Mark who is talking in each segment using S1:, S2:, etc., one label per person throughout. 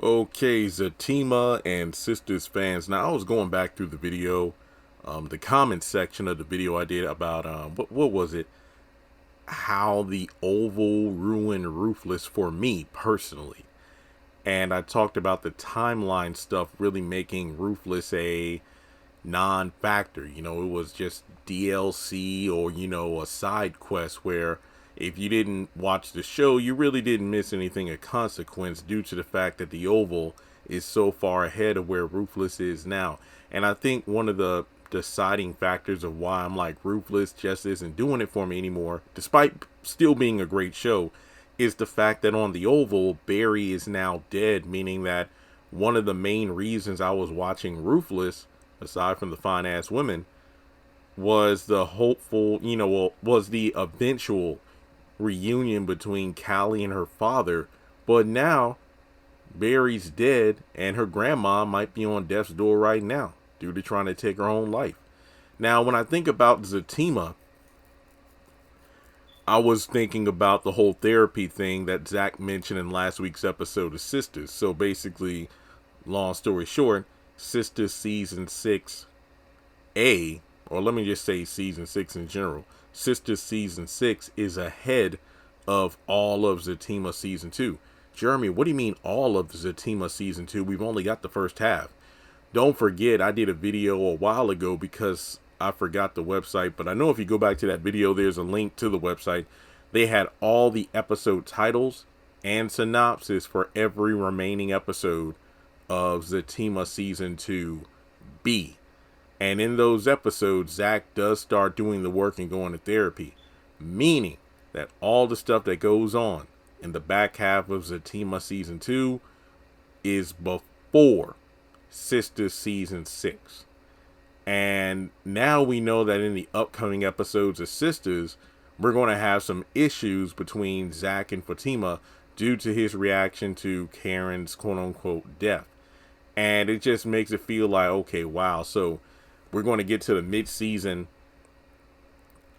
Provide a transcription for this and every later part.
S1: Okay, Zatima and Sistas fans. Now, I was going back through the video, the comment section of the video I did about, what was it? How the Oval ruined Ruthless for me personally. And I talked about the timeline stuff really making Ruthless a non-factor. It was just DLC or, a side quest where if you didn't watch the show, you really didn't miss anything of consequence due to the fact that the Oval is so far ahead of where Ruthless is now. And I think one of the deciding factors of why I'm like Ruthless just isn't doing it for me anymore, despite still being a great show, is the fact that on the Oval, Barry is now dead, meaning that one of the main reasons I was watching Ruthless, aside from the fine ass women, was the hopeful, was the eventual reunion between Callie and her father. But now Barry's dead and her grandma might be on death's door right now due to trying to take her own life. Now, when I think about Zatima, I was thinking about the whole therapy thing that Zach mentioned in last week's episode of Sistas. So basically, long story short, Sistas season 6A, or let me just say season 6 in general, Sistas season 6 is ahead of all of Zatima season 2. Jeremy, what do you mean all of Zatima season 2? We've only got the first half. Don't forget, I did a video a while ago because I forgot the website, but I know if you go back to that video, there's a link to the website. They had all the episode titles and synopsis for every remaining episode of Zatima season 2B. And in those episodes, Zach does start doing the work and going to therapy, meaning that all the stuff that goes on in the back half of Zatima season 2 is before Sistas season 6. And now we know that in the upcoming episodes of Sistas, we're going to have some issues between Zach and Fatima due to his reaction to Karen's quote-unquote death. And it just makes it feel like, okay, wow, so we're going to get to the mid-season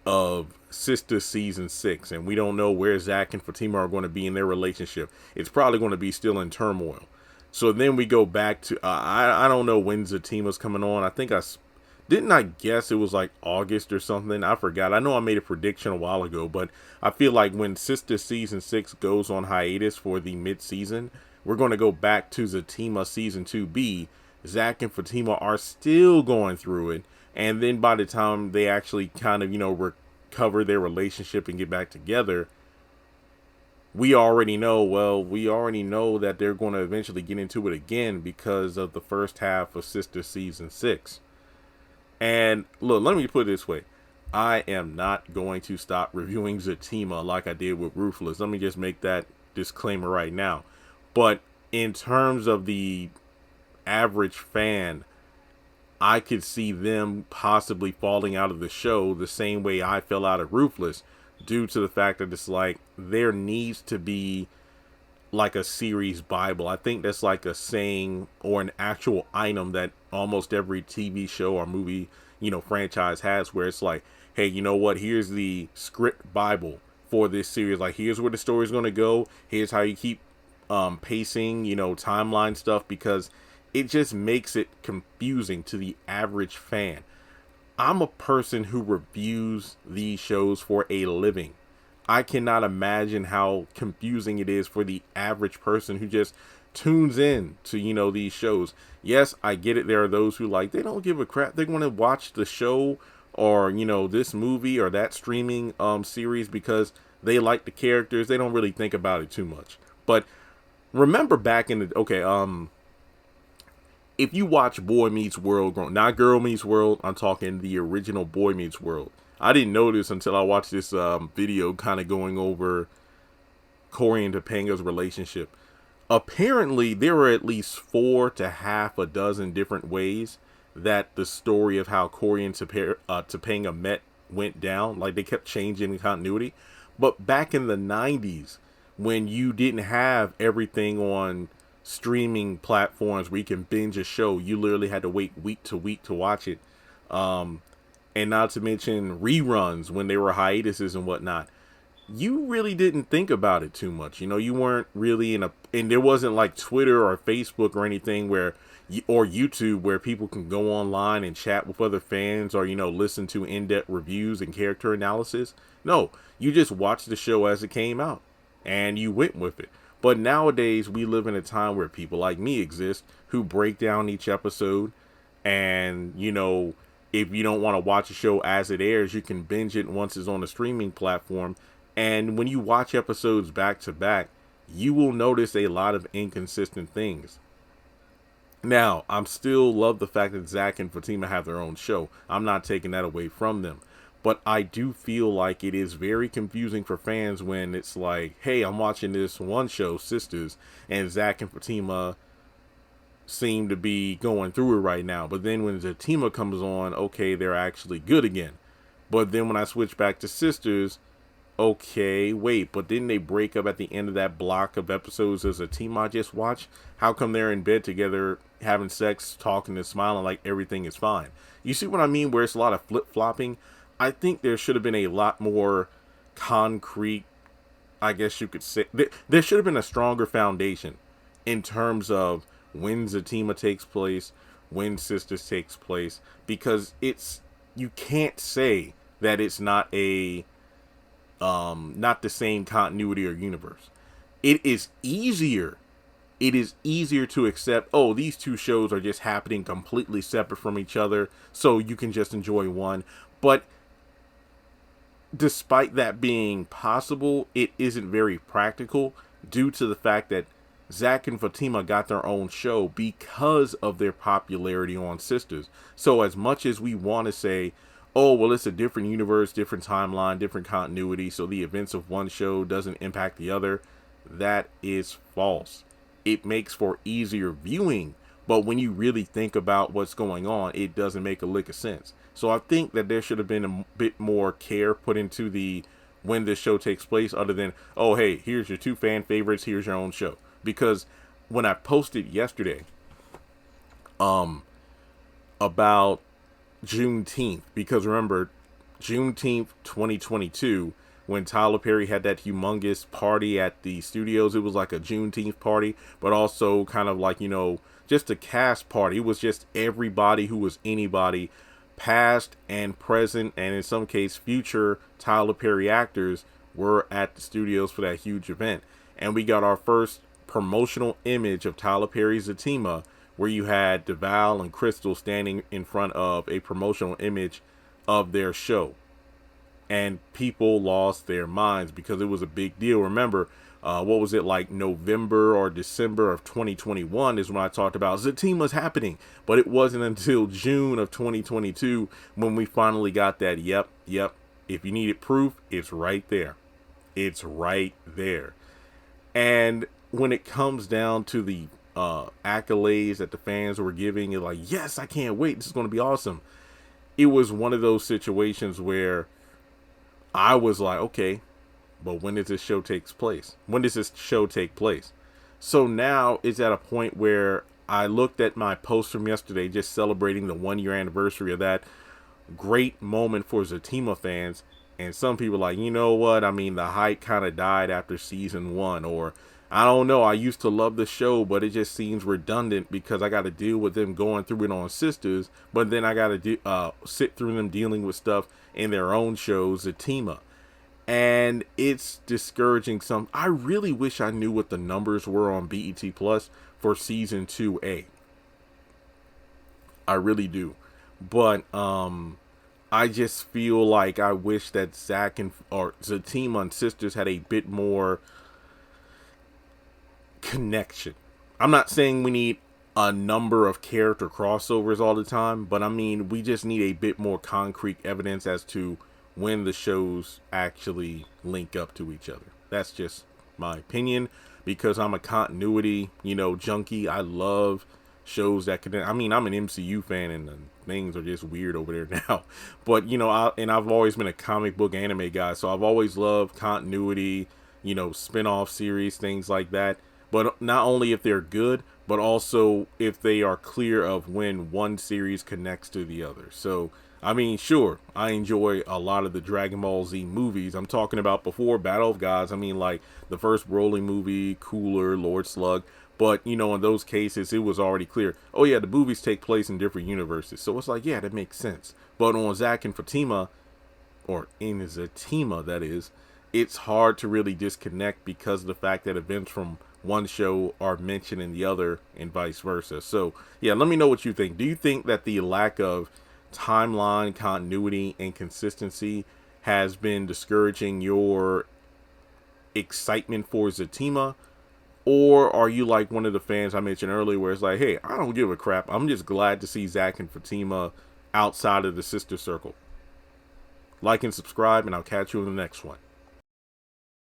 S1: of Sistas season 6, and we don't know where Zach and Fatima are going to be in their relationship. It's probably going to be still in turmoil. So then we go back to, I don't know when Zatima's coming on. I think I guess it was like August or something. I forgot. I know I made a prediction a while ago, but I feel like when Sistas season 6 goes on hiatus for the mid-season, we're going to go back to Zatima season 2B. Zach and Fatima are still going through it. And then by the time they actually kind of, recover their relationship and get back together, we already know that they're going to eventually get into it again because of the first half of Sistas season 6. And look, let me put it this way. I am not going to stop reviewing Zatima like I did with Ruthless. Let me just make that disclaimer right now. But in terms of the average fan, I could see them possibly falling out of the show the same way I fell out of Ruthless, due to the fact that it's like there needs to be like a series Bible. I think that's like a saying or an actual item that almost every TV show or movie, franchise has, where it's like, hey, you know what? Here's the script Bible for this series. Like, here's where the story's going to go. Here's how you keep pacing, timeline stuff, because it just makes it confusing to the average fan. I'm a person who reviews these shows for a living. I cannot imagine how confusing it is for the average person who just tunes in to, these shows. Yes, I get it. There are those who they don't give a crap. They want to watch the show or, this movie or that streaming series because they like the characters. They don't really think about it too much. But remember back in the, if you watch Boy Meets World, not Girl Meets World, I'm talking the original Boy Meets World. I didn't know this until I watched this video kind of going over Corey and Topanga's relationship. Apparently, there were at least 4 to half a dozen different ways that the story of how Corey and Topanga met went down. Like, they kept changing the continuity. But back in the 90s, when you didn't have everything on streaming platforms where you can binge a show, you literally had to wait week to week to watch it. And not to mention reruns when they were hiatuses and whatnot. you really didn't think about it too much. You weren't really and there wasn't like Twitter or Facebook or anything or YouTube where people can go online and chat with other fans or, listen to in-depth reviews and character analysis. No, you just watched the show as it came out and you went with it. But nowadays we live in a time where people like me exist who break down each episode and, if you don't want to watch a show as it airs, you can binge it once it's on a streaming platform. And when you watch episodes back to back, you will notice a lot of inconsistent things. Now, I'm still love the fact that Zach and Fatima have their own show. I'm not taking that away from them. But I do feel like it is very confusing for fans when it's like, hey, I'm watching this one show, Sistas, and Zach and Fatima seem to be going through it right now. But then when Zatima comes on, okay, they're actually good again. But then when I switch back to Sisters, okay, wait, but didn't they break up at the end of that block of episodes as a team I just watched? How come they're in bed together, having sex, talking and smiling like everything is fine? You see what I mean? Where it's a lot of flip-flopping? I think there should have been a lot more concrete, I guess you could say. There should have been a stronger foundation in terms of when Zatima takes place, when Sisters takes place, because you can't say that it's not not the same continuity or universe. It is easier to accept, oh, these two shows are just happening completely separate from each other, so you can just enjoy one. But despite that being possible, it isn't very practical due to the fact that Zach and Fatima got their own show because of their popularity on Sisters. So as much as we want to say, oh, well, it's a different universe, different timeline, different continuity, so the events of one show doesn't impact the other, that is false. It makes for easier viewing, but when you really think about what's going on, it doesn't make a lick of sense. So I think that there should have been a bit more care put into when this show takes place, other than, oh, hey, here's your two fan favorites, here's your own show. Because when I posted yesterday about Juneteenth, because remember, Juneteenth 2022, when Tyler Perry had that humongous party at the studios, it was like a Juneteenth party, but also kind of like, just a cast party. It was just everybody who was anybody, past and present, and in some case future Tyler Perry actors were at the studios for that huge event. And we got our first promotional image of Tyler Perry's Zatima, where you had DeVal and Crystal standing in front of a promotional image of their show. And people lost their minds because it was a big deal. Remember, what was it, like November or December of 2021 is when I talked about Zatima's happening. But it wasn't until June of 2022 when we finally got that, yep, if you needed proof, it's right there. It's right there. And when it comes down to the accolades that the fans were giving, you're like, yes, I can't wait, this is going to be awesome. It was one of those situations where I was like, okay, but when does this show take place? When does this show take place? So now it's at a point where I looked at my post from yesterday, just celebrating the 1-year anniversary of that great moment for Zatima fans. And some people are like, you know what? I mean, the hype kind of died after season 1, or I don't know. I used to love the show, but it just seems redundant because I got to deal with them going through it on Sisters, but then I got to sit through them dealing with stuff in their own shows, Zatima. And it's discouraging. I really wish I knew what the numbers were on BET Plus for season 2A. I really do. But I just feel like I wish that Zatima and Sisters had a bit more connection. I'm not saying we need a number of character crossovers all the time, but I mean, we just need a bit more concrete evidence as to when the shows actually link up to each other. That's just my opinion, because I'm a continuity, junkie. I love shows that connect. I mean, I'm an MCU fan, and things are just weird over there now. But I've always been a comic book anime guy, so I've always loved continuity, spin-off series, things like that. But not only if they're good, but also if they are clear of when one series connects to the other. So I mean, sure, I enjoy a lot of the Dragon Ball Z movies. I'm talking about before Battle of Gods. I mean, like the first Broly movie, Cooler, Lord Slug. But, you know, in those cases, it was already clear. Oh, yeah, the movies take place in different universes. So it's like, yeah, that makes sense. But on Zack and Fatima, or in Zatima, that is, it's hard to really disconnect because of the fact that events from one show are mentioned in the other and vice versa. So, yeah, let me know what you think. Do you think that the lack of timeline continuity and consistency has been discouraging your excitement for Zatima? Or are you like one of the fans I mentioned earlier where it's like, hey, I don't give a crap. I'm just glad to see Zack and Fatima outside of the sister circle. Like and subscribe, and I'll catch you in the next one.